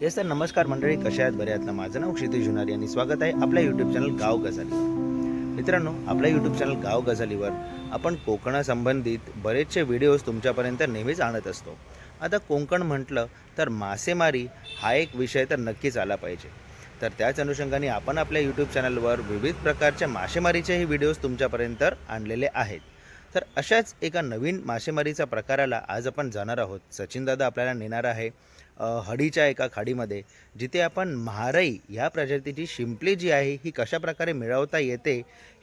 Yes तर नमस्कार मंडळी, कशा आहेत? बरे आहेत ना? माझं नाव क्षितिज जुनारी आणि स्वागत आहे आपल्या यूट्यूब चॅनल गाव गजालीवर. मित्रांनो, आपल्या यूट्यूब चॅनल गाव गजालीवर आपण कोकणासंबंधित बरेचसे व्हिडिओज तुमच्यापर्यंत नेहमीच आणत असतो. आता कोकण म्हटलं तर मासेमारी हा एक विषय तर नक्कीच आला पाहिजे. तर त्याच अनुषंगाने आपण आपल्या यूट्यूब चॅनलवर विविध प्रकारच्या मासेमारीचेही व्हिडिओज तुमच्यापर्यंत आणलेले आहेत. तर अशाच एका नवीन मासेमारीचा प्रकाराला आज आपण जाणार आहोत. सचिन दादा आपल्याला नेणार आहे हडीच्या एका खाडीमध्ये, जिथे आपण म्हारई या प्रजातीची शिंपली जी आहे ही कशा प्रकारे मिळवता येते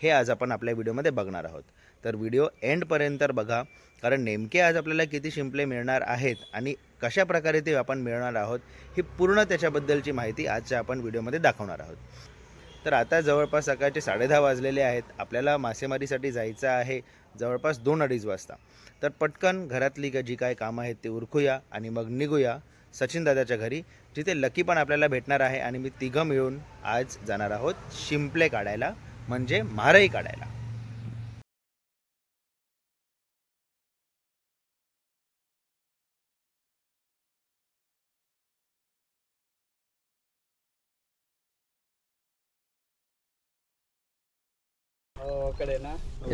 हे आज आपण आपल्या व्हिडिओमध्ये बघणार आहोत. तर व्हिडिओ एंडपर्यंत बघा, कारण नेमके आज आपल्याला किती शिंपले मिळणार आहेत आणि कशा प्रकारे ते आपण मिळवणार आहोत ही पूर्ण त्याच्याबद्दलची माहिती आजच्या आपण व्हिडिओमध्ये दाखवणार आहोत. तर आता जवळपास सकाळचे 10:30 वाजलेले आहेत. आपल्याला मासेमारीसाठी जायचं आहे जवळपास 2-2:30 वाजता. तर पटकन घरातली जी काय कामं आहेत ते उरकूया आणि मग निघूया सचिन दादाच्या घरी, जिथे लकी पण आपल्याला भेटणार आहे आणि मी तिघं मिळून आज जाणार आहोत शिंपले काढायला, म्हणजे म्हारई काढायला.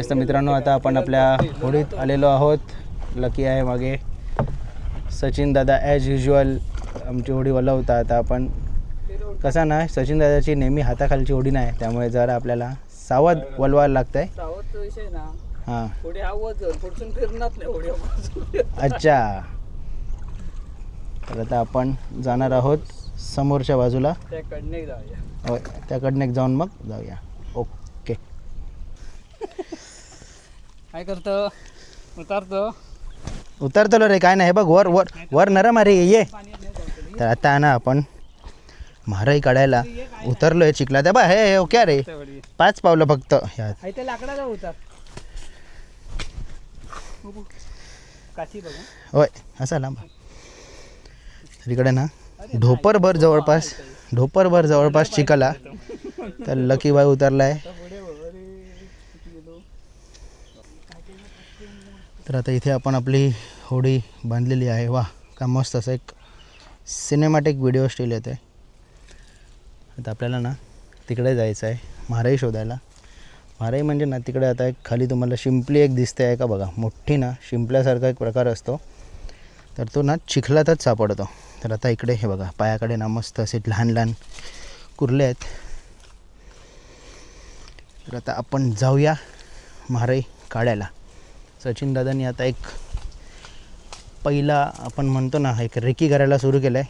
तर मित्रांनो, आता आपण आपल्या होडीत आलेलो आहोत. लकी आहे मागे, सचिन दादा ॲज युजल आमची होडी वलवता. आता आपण कसा ना, सचिन दादाची नेहमी हाताखालची होडी नाही, त्यामुळे जरा आपल्याला सावध वलवायला लागतं आहे. सावध विषय ना, हां, होडी आवाज पुढसून फिरणार नाही होडी. अच्छा. तर आता आपण जाणार आहोत समोरच्या बाजूला. त्याकडने जाऊया. होय, त्याकडनं एक जाऊन मग जाऊया. ओके. काय करतो? उतरतलो रे, काय नाही. बघ वर वर वर नरम आहे रे, ये. तर आता ना आपण म्हारई काढायला उतरलो आहे चिखला. त्या बा हे ओके रे, 5 पावलं फक्त ह्यात. ते लाकडाचा होता काशी बघा. होय, असा लांब. तर इकडे ना ढोपरभर जवळपास चिखला. तर लकी बाई उतरलाय. तर आता इथे आपण आपली होडी बांधलेली आहे. वा, का मस्त असं एक सिनेमॅटिक व्हिडिओ स्टील येते. आता आपल्याला ना तिकडे जायचं आहे म्हारई शोधायला. म्हारई म्हणजे ना तिकडे आता एक खाली तुम्हाला शिंपली एक दिसते आहे का बघा, मोठी ना शिंपल्यासारखा एक प्रकार असतो. तर तो ना चिखलातच सापडतो. तर आता इकडे हे बघा, पायाकडे ना मस्त असे लहान लहान कुर्ले आहेत. तर आता आपण जाऊया म्हारई काढायला. सचिन दादांनी आता एक पहिला आपण म्हणतो ना एक रेकी करायला सुरू केलं आहे.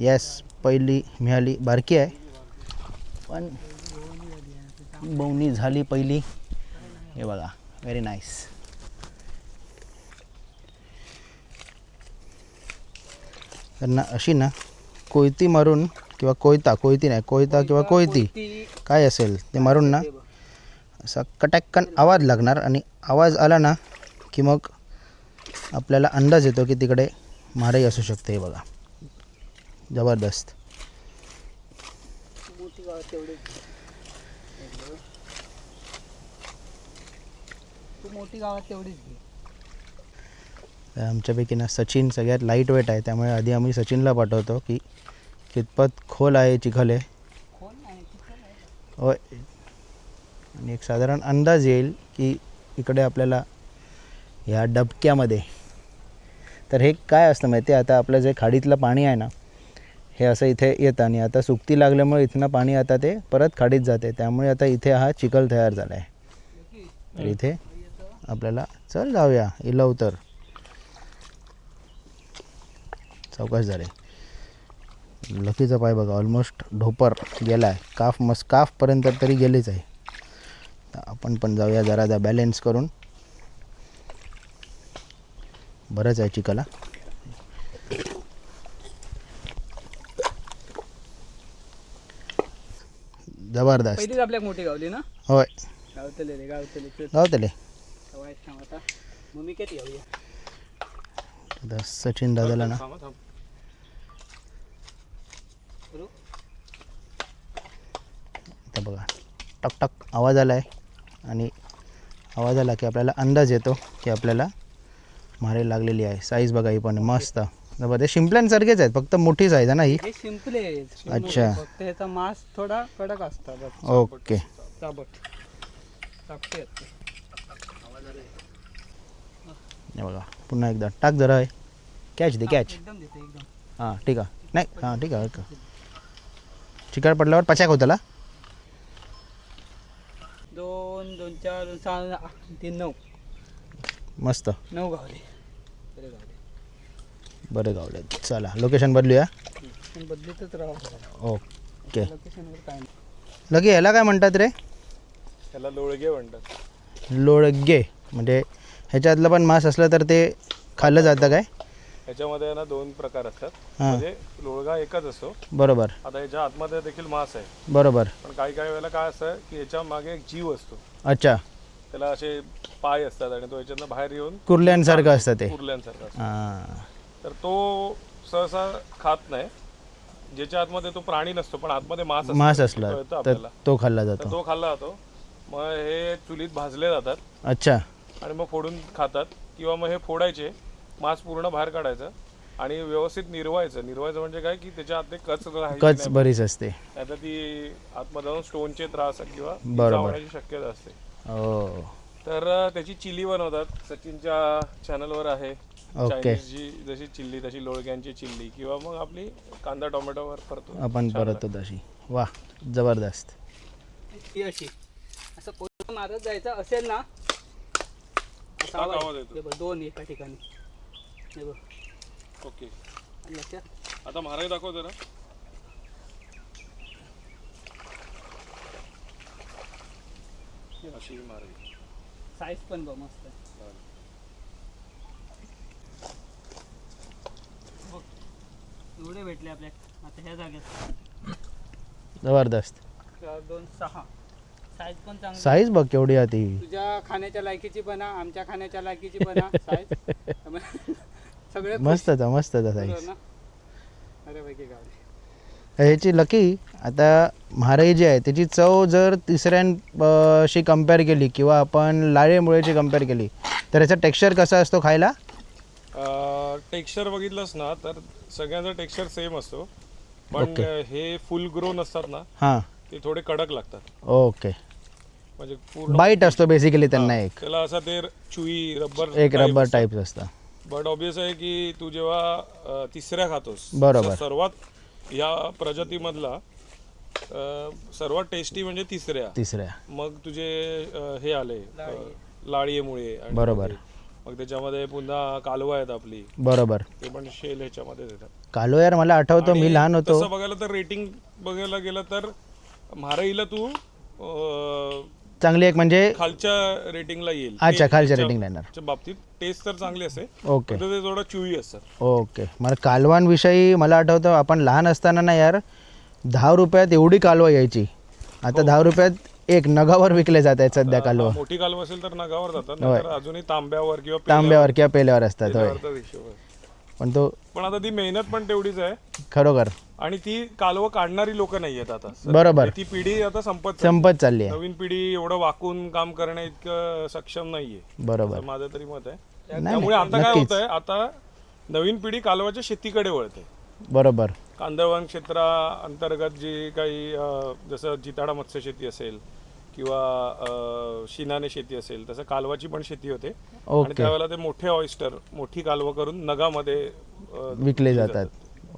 येस, पहिली मिळाली. बारकी आहे पण बवणी झाली पहिली. हे बघा, व्हेरी नाईस. तर ना अशी ना कोयती मारून किंवा कोयती काय असेल ते मारून ना असा कटॅक्कन आवाज लागणार आणि आवाज आला ना की मग आपल्याला अंदाज येतो की तिकडे म्हारई असू शकते. हे बघा, जबरदस्त. मोठी गावात तेवढीच. आमच्यापैकी ना सचिन सगळ्यात लाईट वेट आहे, त्यामुळे आधी आम्ही सचिनला पाठवतो की कितपत खोल आहे चिखल आहे. होय, आणि एक साधारण अंदाज येईल की इकडे आपल्याला ह्या डबक्यामध्ये. तर हे काय असतं माहिती आहे, आता आपलं जे खाडीतलं पाणी आहे ना हे असं इथे येतं आणि आता सुकती लागल्यामुळे इथनं पाणी आता ते परत खाडीत जाते, त्यामुळे आता इथे हा चिखल तयार झाला आहे. तर इथे आपल्याला चल जाऊया, इला उतर, चौकश झाले. लकीचा पाय बघा, ऑलमोस्ट ढोपर गेला आहे. काफपर्यंत तरी गेलेच आहे. तर आपण पण जाऊया जरा बॅलेन्स करून. बरंच आहे चिखला. जबरदस्त. पहिलीच आपल्या मोठी गावली ना. होय, गावतले. मम्मी किती गावली. आता सचिन दादाला ना आता बघा टक टक आवाज आला आहे आणि आवाज आला की आपल्याला अंदाज येतो की आपल्याला म्हारई लागलेली आहे. साईज बघा ही पण मस्त. जबर ते शिंपल्यांसारखेच आहेत फक्त मोठी साईज आहे ना ही. हे सिंपल आहे. अच्छा. फक्त ह्याचा मांस थोडा कडक असता बस. ओके. चाबट चापटे आहेत ते. हे बघा पुन्हा एकदा टाक जरा आहे. कॅच दे कॅच. एकदम देते एकदम. हां ठीक आहे. नाही हां ठीक आहे. चिकट पडल्यावर पचाक होताला. 2 2 4 2 6 3 9 मस्त 9 गावले. बरे गावले. बरे गावले. चला लोकेशन बदलूया. पण बदलीतच राहा. ओके. लोकेशनवर काय नाही. लगे ह्याला काय म्हणतात रे? त्याला लोळगे म्हणतात. लोळगे म्हणजे ह्याच्यातलं पण मांस असलं तर ते खाल्लं जातं काय? ह्याच्यामध्ये ना 2 प्रकार असतात. हां. म्हणजे लोळगा एकच असतो. बरोबर आता ह्याच्या आतमध्ये देखील मांस आहे. बरोबर. पण काही वेळेला काय असतं की ह्याच्या मागे एक जीव असतो. अच्छा. त्याला असे पाय असतात आणि तो ह्याच्यातनं बाहेर येऊन कुर्ल्यांसारखं असतं ते. कुर्ल्यांसारखा असतो. हां. तर तो सहसा खात नाही. ज्याच्या आतमध्ये तो प्राणी नसतो पण आतमध्ये मांस असतं. मांस ते असला कळतं तर आपल्याला. तो खाल्ला तर जातो. तो खाल्ला जातो. मग हे चुलीत भाजले जातात अच्छा. आणि मग फोडून खातात. किंवा मग हे फोडायचे, मांस पूर्ण बाहेर काढायचं आणि व्यवस्थित निरवायचं. निरवायचं म्हणजे काय की त्याच्या आत ते कच राहायची कच नाही. बरीच असते. नाहीतर ती आतमध्ये जाऊन स्टोनचे त्रास किंवा बरोबर. चावण्याची शक्यता असते. हो. तर त्याची चिली बनवतात. सचिनच्या चॅनलवर आहे. ओके. चायनीजची जशी चिल्ली तशी लोळग्यांची चिल्ली किंवा मग आपली कांदा टोमॅटोवर परतून आपण छान परत तशी. वा जबरदस्त. ही अशी असं कोण मारत जायचं असेल ना असा आवाज आवाज येतो. हे बघ 2 एका ठिकाणी. हे बघ लागतं. ओके. लक्षात. आता महाराज दाखवतो ना. अशी महाराज साईज पण बघ मस्त आहे. बघ एवढे भेटले आपल्या आता ह्या जागेत. जबरदस्त. 4 2 6 साईज पण चांगली. साईज बघ केवढी आहे ती. तुझ्या खाण्याच्या लायकीची बना, आमच्या खाण्याच्या लायकीची बना. साईज सगळे मस्तच आहे, मस्तच आहे बरोबर साईज. ना. अरे पैकी गावले. ह्याची लकी आता म्हारई जी आहे त्याची चव जर तिसऱ्यांशी कंपेअर केली किंवा आपण लाळे मुळेची कंपेअर केली तर याचा टेक्स्चर कसा असतो खायला? टेक्स्चर बघितलंस ना तर सगळ्यांचा टेक्स्चर सेम असतो. पण हे फुल ग्रोन असतात ना हां. ते थोडे कडक लागतात. ओके. म्हणजे पूर्ण बाईट असतो बेसिकली त्यांना एक त्याला असा ते चुई रबर एक रबर टाईप असतं. बट ऑब्विस आहे की तू जेव्हा तिसऱ्या खातोस बरोबर. तर सर्वात या प्रजातीमधला सर्वात टेस्टी म्हणजे तिसऱ्या. मग तुझे हे आले लाळीमुळे आणि बरोबर. मग त्याच्यामध्ये पुन्हा कालवा आहेत आपली. बरोबर. ते पण शेल ह्याच्यामध्ये येतात. कालो यार मला आठवतं आणि मी लहान होतो. तसं बघायला तर रेटिंग बघायला गेलं तर म्हारईला तू चांगली एक म्हणजे खालच्या रेटिंगला येईल. अच्छा खालच्या रेटिंग येणार. च्या बाबतीत टेस्ट तर चांगली असते. ओके. पण ते थोडं चुई असतं. ओके. मला कालवांविषयी मला आठवतं आपण लहान असताना ना यार 10 रुपयात एवढी कालवा यायची. आता 10 रुपयात एक नगावर विकले जात आहेत सध्या कालवा. मोठी कालव असेल तर नगावर जातात. नाहीतर अजूनही तांब्यावर किंवा तांब्यावर किंवा पेल्यावर असतात. होय. पेल्यावरचा हिशोब आहे. पण आता ती मेहनत पण तेवढीच आहे खरोखर आणि ती कालवं काढणारी लोक नाही आहेत आता. बरोबर. ती पिढी आता संपत चालली. चालली आहे. नवीन पिढी एवढं वाकून काम करण्या इतकं सक्षम नाहीये. बरोबर. असं माझं तरी मत आहे. नाही, त्यामुळे आता काय नक्कीच. होत आहे, आता नवीन पिढी कालवाच्या शेतीकडे वळते. बरोबर. कांदळवन क्षेत्रा अंतर्गत जी काही जसं जिताडा मत्स्य शेती असेल किंवा शिनाने शेती असेल तसं कालवाची पण शेती होते. आणि त्यावेळेला ते मोठे ऑयस्टर मोठी कालवं करून नगामध्ये विकले जातात.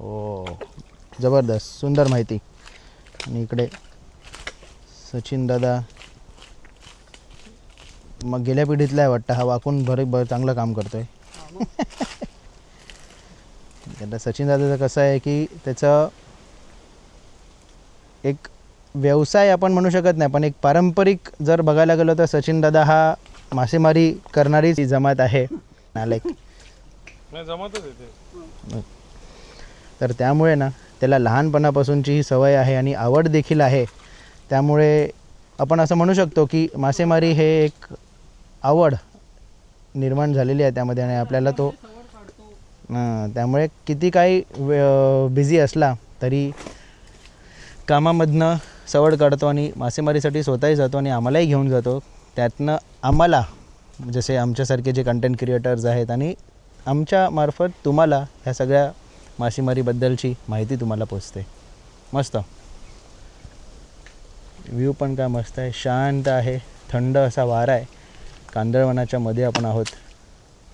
ओ जबरदस्त सुंदर माहिती. आणि इकडे सचिन दादा मग गेल्या पिढीतला आहे वाटतं हा वाकून चांगलं काम करतोय. आता सचिन दादाचं कसं आहे की त्याचं एक व्यवसाय आपण म्हणू शकत नाही पण एक पारंपरिक जर बघायला गेलो तर सचिन दादा हा मासेमारी करणारी जमात आहे. नालायक जमतच येते. तर त्यामुळे ना त्याला लहानपणापासूनची ही सवय आहे आणि आवड देखील आहे. त्यामुळे आपण असं म्हणू शकतो की मासेमारी हे एक आवड निर्माण झालेली आहे त्यामध्ये आणि आपल्याला तो त्यामुळे किती काही बिझी असला तरी कामामधनं सवड काढतो आणि मासेमारीसाठी स्वतःही जातो आणि आम्हालाही घेऊन जातो. त्यातनं आम्हाला जसे आमच्यासारखे जे कंटेंट क्रिएटर्स आहेत आणि आमच्या मार्फत तुम्हाला ह्या सगळ्या मासेमारीबद्दलची माहिती तुम्हाला पोचते. मस्त व्ह्यू पण काय मस्त आहे, शांत आहे, थंड असा वारा आहे. कांदळवनाच्या मध्ये आपण आहोत.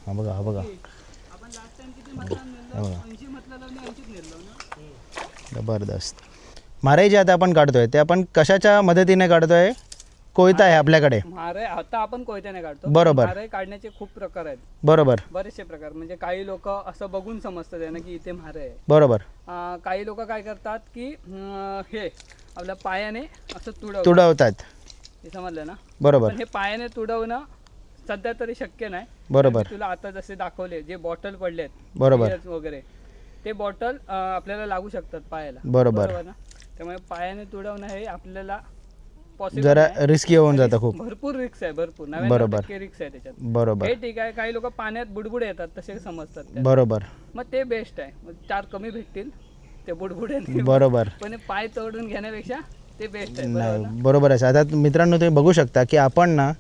हा बघा, हा बघा, आपण लास्ट टाइम किती मटण नेलो? 80 मटण लावून 80 नेलो ना. जबरदस्त. मारे जे आता आपण काढतोय ते आपण कशाच्या मदतीने काढतोय? कोयता आहे आपल्याकडे. मारे आता आपण कोयत्याने काढतो. बरोबर. मारे काढण्याचे खूप प्रकार आहेत. बरोबर बरेचसे प्रकार. म्हणजे काही लोक असं बघून समजतात त्यांना की इथे मारे आहे. बरोबर. काही लोक काय करतात की हे आपल्या पायाने असं तुडवतात. हे समजलं ना. बरोबर पण हे पायाने तुडवणं सध्या तरी शक्य नाही. बरोबर. तुला आता जसे दाखवले जे बॉटल पडले आहेत बरोबर. beers वगैरे ते बॉटल आपल्याला लागू शकतात पायाला. बरोबर. ना. त्यामुळे पायाने तुडवणं हे आपल्याला पॉसिबल जरा रिस्की होऊन जातं खूप. भरपूर रिक्स आहे. भरपूर बरोबर. 99% रिक्स आहे त्याच्यात. बरोबर. हे ठीक आहे. काही लोक पाण्यात बुडबुडे येतात तसे समजतात त्यात. बरोबर. मग ते बेस्ट आहे. मग 4 कमी भेटतील ते बुडबुडे. बरोबर. पण हे पाय तोडून घेण्यापेक्षा ते बेस्ट आहे. नाही बरोबर आहे. आता मित्रांनो तुम्ही बघू शकता की आपण ना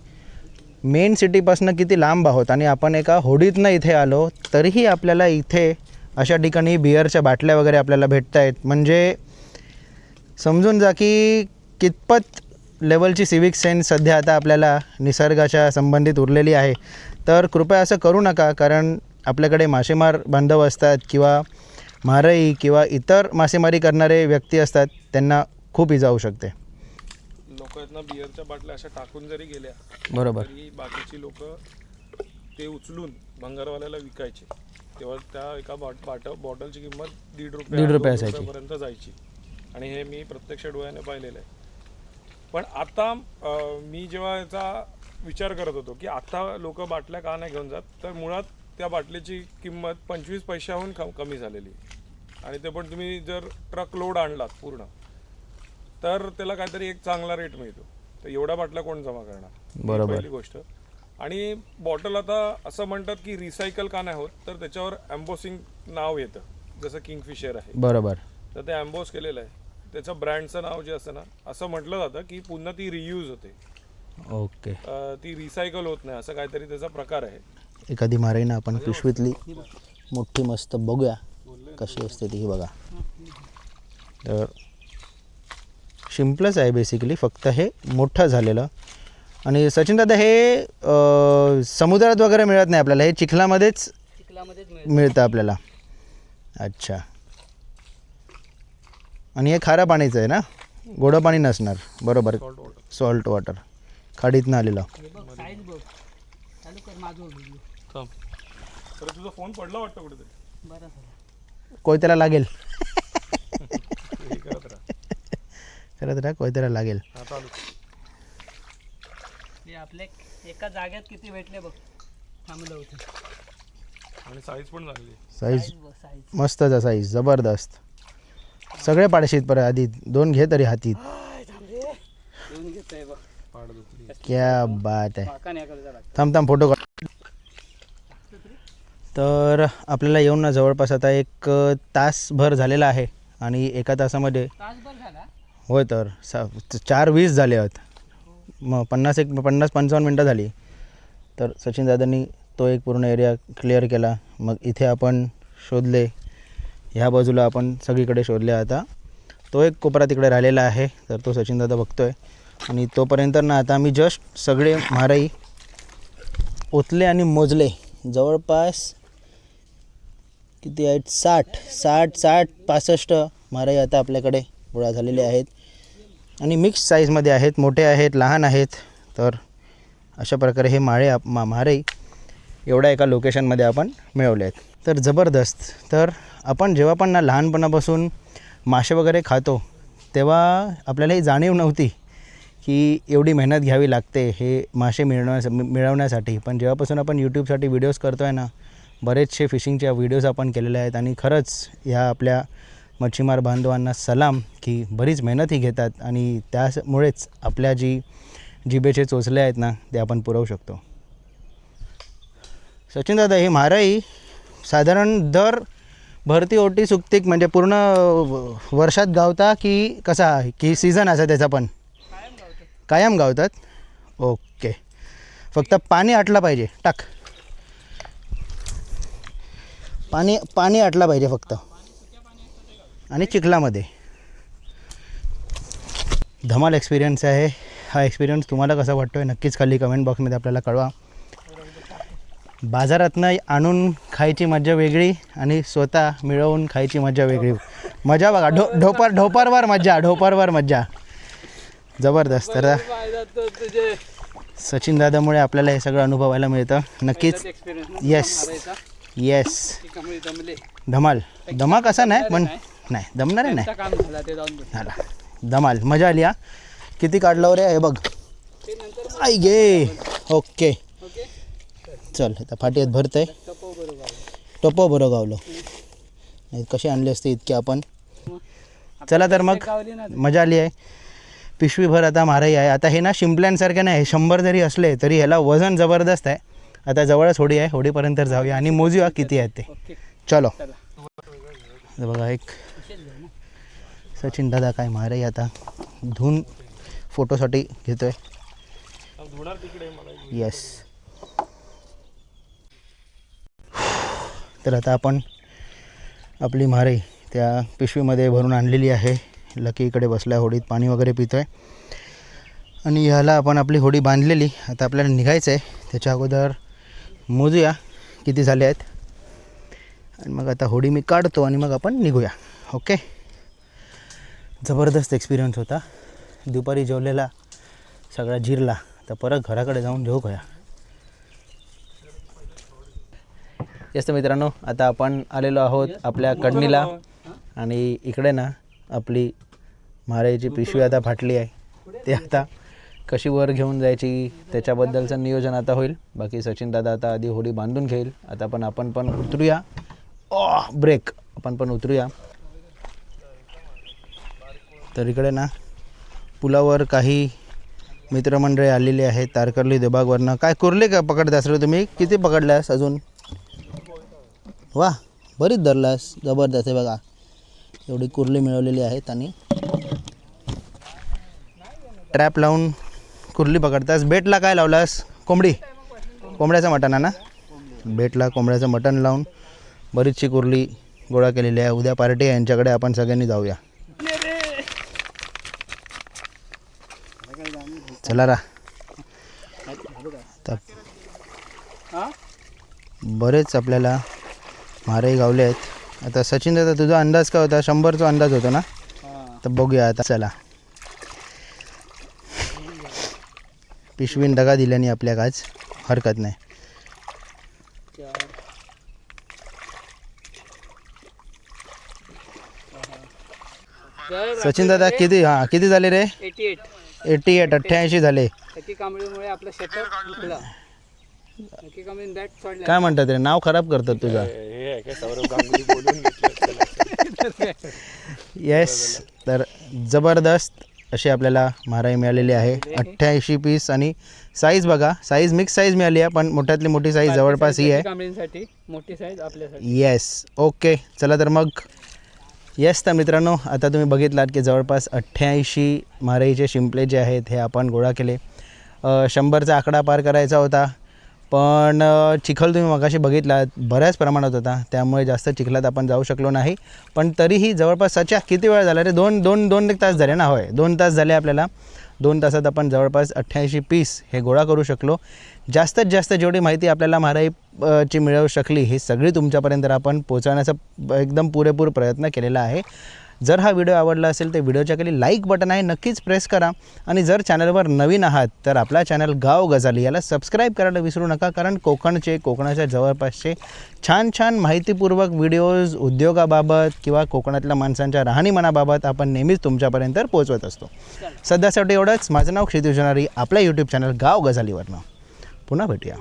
मेन सिटीपासून किती लांब आहोत आणि आपण एका होडीतनं इथे आलो तरीही आपल्याला इथे अशा ठिकाणी बिअरच्या बाटल्या वगैरे आपल्याला भेटत आहेत. म्हणजे समजून जा की कितपत लेवलची सिविक सेन्स सध्या आता आपल्याला निसर्गाच्या संबंधित उरलेली आहे. तर कृपया असं करू नका, कारण आपल्याकडे मासेमार बांधव असतात किंवा म्हारई किंवा इतर मासेमारी करणारे व्यक्ती असतात, त्यांना खूप इजा होऊ शकते. लोक आहेत ना बिअरच्या बाटल्या अशा टाकून जरी गेल्या बरोबर. तरी बाकीची लोक ते उचलून भंगारवाल्याला विकायचे. तेव्हा त्या एका बॉटलची किंमत ₹1.5 पर्यंत जायची. आणि हे मी प्रत्यक्ष डोळ्याने पाहिलेलं आहे. पण आता मी जेव्हा याचा विचार करत होतो की आता लोक बाटल्या का नाही घेऊन जात, तर मुळात त्या बाटलीची किंमत 25 पैशाहून कमी झालेली. आणि ते पण तुम्ही जर ट्रक लोड आणलात पूर्ण तर त्याला काहीतरी एक चांगला रेट मिळतो. तर एवढ्या बाटल्या कोण जमा करणार? बरोबर. पहिली गोष्ट. आणि बॉटल आता असं म्हणतात की रिसायकल का नाही होत, तर त्याच्यावर एम्बोसिंग नाव येतं, जसं किंगफिशर आहे. बरोबर. तर ते एम्बोस केलेलं आहे. त्याचं ब्रँडचं नाव जे असतं ना, असं म्हटलं जातं की पुन्हा ती रियूज होते. ओके. ती रिसायकल होत नाही, असं काहीतरी त्याचा प्रकार आहे. एखादी माराई ना आपण पिशवीतली मोठी मस्त बघूया कशी असते ती. बघा, तर सिम्पलच आहे बेसिकली, फक्त हे मोठं झालेलं. आणि सचिन दादा हे समुद्रात वगैरे मिळत नाही आपल्याला, हे चिखलामध्येच मिळतं आपल्याला. अच्छा. आणि हे खारं पाणीचं आहे ना, गोडं पाणी नसणार. बरोबर. सॉल्ट वॉटर खाडीतनं आलेलं. तुझा फोन पडला वाटतं कुठेतरी. कोयत्याला लागेल. करत राहा. करत राहा, कोयत्याला लागेल. आपले एका जाग्यात किती भेटले बघ. थांबलं होतं. आणि साईज पण चांगली. साईज मस्तच आहे, साईज जबरदस्त. सगळे पाडशीत पर आधी 2 घे तरी हातीत. क्या बात आहे. थांब फोटो काढ. तर आपल्याला येऊन ना जवळपास आता 1 तासभर झालेला आहे. आणि एका तासामध्ये होय तर 4:20 झाले आहेत. मग 50-55 मिनटं झाली. तर सचिन दादांनी तो एक पूर्ण एरिया क्लिअर केला. मग इथे आपण शोधले, ह्या बाजूला आपण सगळीकडे शोधले. आता तो एक कोपरा तिकडे राहिलेला आहे, तर तो सचिन दादा बघतोय. आणि तोपर्यंत ना आता आम्ही जस्ट सगळे म्हारई ओतले आणि मोजले. जवळपास किती आहेत? 60-65 म्हारई आता आपल्याकडे गोळा झालेले आहेत. आणि मिक्स साईजमध्ये आहेत, मोठे आहेत, लहान आहेत. तर अशा प्रकारे हे म्हारई एवढ्या एका लोकेशनमध्ये आपण मिळवले आहेत. तर जबरदस्त. तर आपण जेव्हा पण ना लहानपणापासून मासे वगैरे खातो तेव्हा आपल्याला ही जाणीव नव्हती की एवढी मेहनत घ्यावी लागते हे मासे मिळवण्यासाठी. पण जेव्हापासून आपण यूट्यूबसाठी व्हिडिओज करतो आहे ना, बरेचसे फिशिंगच्या व्हिडिओज आपण केलेले आहेत. आणि खरंच ह्या आपल्या मच्छीमार बांधवांना सलाम की बरीच मेहनतही घेतात आणि त्यामुळेच आपल्या जिभेचे चोचले आहेत ना ते आपण पुरवू शकतो. सचिन दादा, ही म्हारई साधारण दर भरती ओटी सुकतीक म्हणजे पूर्ण वर्षात गावता की कसा आहे, की सीझन असा त्याचा पण? कायम गावतात. ओके. फक्त पाणी आटलं पाहिजे. टाक. पाणी पाणी आटला पाहिजे फक्त, आणि चिखलामध्ये. धमाल एक्सपिरियन्स आहे हा. एक्सपिरियन्स तुम्हाला कसा वाटतो आहे नक्कीच खाली कमेंट बॉक्समध्ये आपल्याला कळवा. बाजारातनं आणून खायची मजा वेगळी आणि स्वतः मिळवून खायची मजा वेगळी. मजा बघा, ढोपारवर मज्जा जबरदस्त. तर तुझे सचिन दादामुळे आपल्याला हे सगळं अनुभवायला मिळतं नक्कीच. येस धमाल. धमाक असा नाही पण नाही दमणार आहे नाही काम झाला ते जाऊन झाला. धमाल मजा आली हा. किती काढलं रे हे बघ. आई गे. ओके चल आता फाटीत भरतंय. टोपो बरं गावलं नाही कसे आणले असते इतके आपण. चला तर मग मजा आली आहे. पिशवीभर आता माराई आहे. आता हे ना शिंपल्यांसारखे नाही, 100 जरी असले तरी ह्याला वजन जबरदस्त आहे. आता जवळच होडी आहे, होडीपर्यंत जाऊया आणि मोजूया किती आहेत ते. चलो बघा एक सचिन दादा काय माराई आता धुवून फोटोसाठी घेतोय. येस. तर आता आपण आपली माराई त्या पिशवीमध्ये भरून आणलेली आहे. लकी इकडे बसला होडीत पाणी वगैरे पितो आहे आणि ह्याला आपण आपली होडी बांधलेली. आता आपल्याला निघायचं आहे. त्याच्या अगोदर मोजूया किती झाले आहेत आणि मग आता होडी मी काढतो आणि मग आपण निघूया. ओके. जबरदस्त एक्सपिरियन्स होता. दुपारी जेवलेला सगळा जिरला. तर परत घराकडे जाऊन जेवू घ्या. येस मित्रांनो, आता आपण आलेलो आहोत आपल्या कडणीला आणि इकडे ना आपली माराईची पिशवी आता फाटली आहे. ते आता कशी वर घेऊन जायची त्याच्याबद्दलचं नियोजन आता होईल. बाकी सचिन दादा आता आधी होडी बांधून घेईल. आता आपण पण उतरूया. ब्रेक. आपण पण उतरूया. तर इकडे ना पुलावर काही मित्रमंडळी आलेली आहेत तारकर्ली देबागवरनं. काय कुर्ले का पकडतास रे तुम्ही? किती पकडल्यास अजून? वा बरीच धरलास. जबरदस्त आहे बघा. एवढी कुर्ली मिळवलेली आहेत आणि ट्रॅप लावून कुर्ली पकडतास. बेटला काय लावलास? कोंबड्याचं मटण आहे ना? बेटला कोंबड्याचं मटण लावून बरीचशी कुर्ली गोळा केलेली आहे. उद्या पार्टी आहे यांच्याकडे, आपण सगळ्यांनी जाऊया. चला रा. बरेच आपल्याला मारे गावले आहेत. आता सचिन दादा तुझा अंदाज काय होता? 100चा अंदाज होता ना? तर बघूया आता. चला पिशवीन दगा दिल्याने आपल्या आज हरकत नाही. सचिन दादा किती झाले रे? 88 88 झाले. आपलं शेतात काय म्हणतात रे? नाव खराब करतात तुझा. येस. तर जबरदस्त अशी आपल्याला माराई मिळालेली आहे. 88 पीस आणि साईज बघा. साईज मिक्स साईज मिळाली आहे पण मोठ्यातली मोठी साईज जवळपास ही आहे. मोठी साईज आपल्यासाठी. येस. ओके चला तर मग. येस. तर मित्रांनो आता तुम्ही बघितलात की जवळपास 88 माराईचे शिंपले जे आहेत हे आपण गोळा केले. 100चा आकडा पार करायचा होता पण चिखल तुम्ही मगाशी बघितलात बऱ्याच प्रमाणात होता, त्यामुळे जास्त चिखलात आपण जाऊ शकलो नाही. पण तरीही जवळपास सच्या किती वेळ झाला रे? दोन एक तास झाले ना? होय 2 तास झाले आपल्याला. 2 तासात आपण जवळपास 88 पीस हे गोळा करू शकलो. जास्तीत जास्त जेवढी माहिती आपल्याला माराईची मिळवू शकली ही सगळी तुमच्यापर्यंत आपण पोहोचवण्याचा एकदम पुरेपूर प्रयत्न केलेला आहे. जर हा व्हिडिओ आवडला असेल तर व्हिडिओच्या खाली लाईक बटन आहे नक्कीच प्रेस करा आणि जर चॅनलवर नवीन आहात तर आपला चॅनल गाव गजाली याला सबस्क्राईब करायला विसरू नका. कारण कोकणाच्या जवळपासचे छान माहितीपूर्वक व्हिडिओज उद्योगाबाबत किंवा कोकणातल्या माणसांच्या राहणीमानाबाबत आपण नेहमीच तुमच्यापर्यंत पोहोचवत असतो. सध्यासाठी एवढंच. माझं नाव क्षितिज जुनारी, आपल्या यूट्यूब चॅनल गाव गजालीवरनं. पुन्हा भेटूया.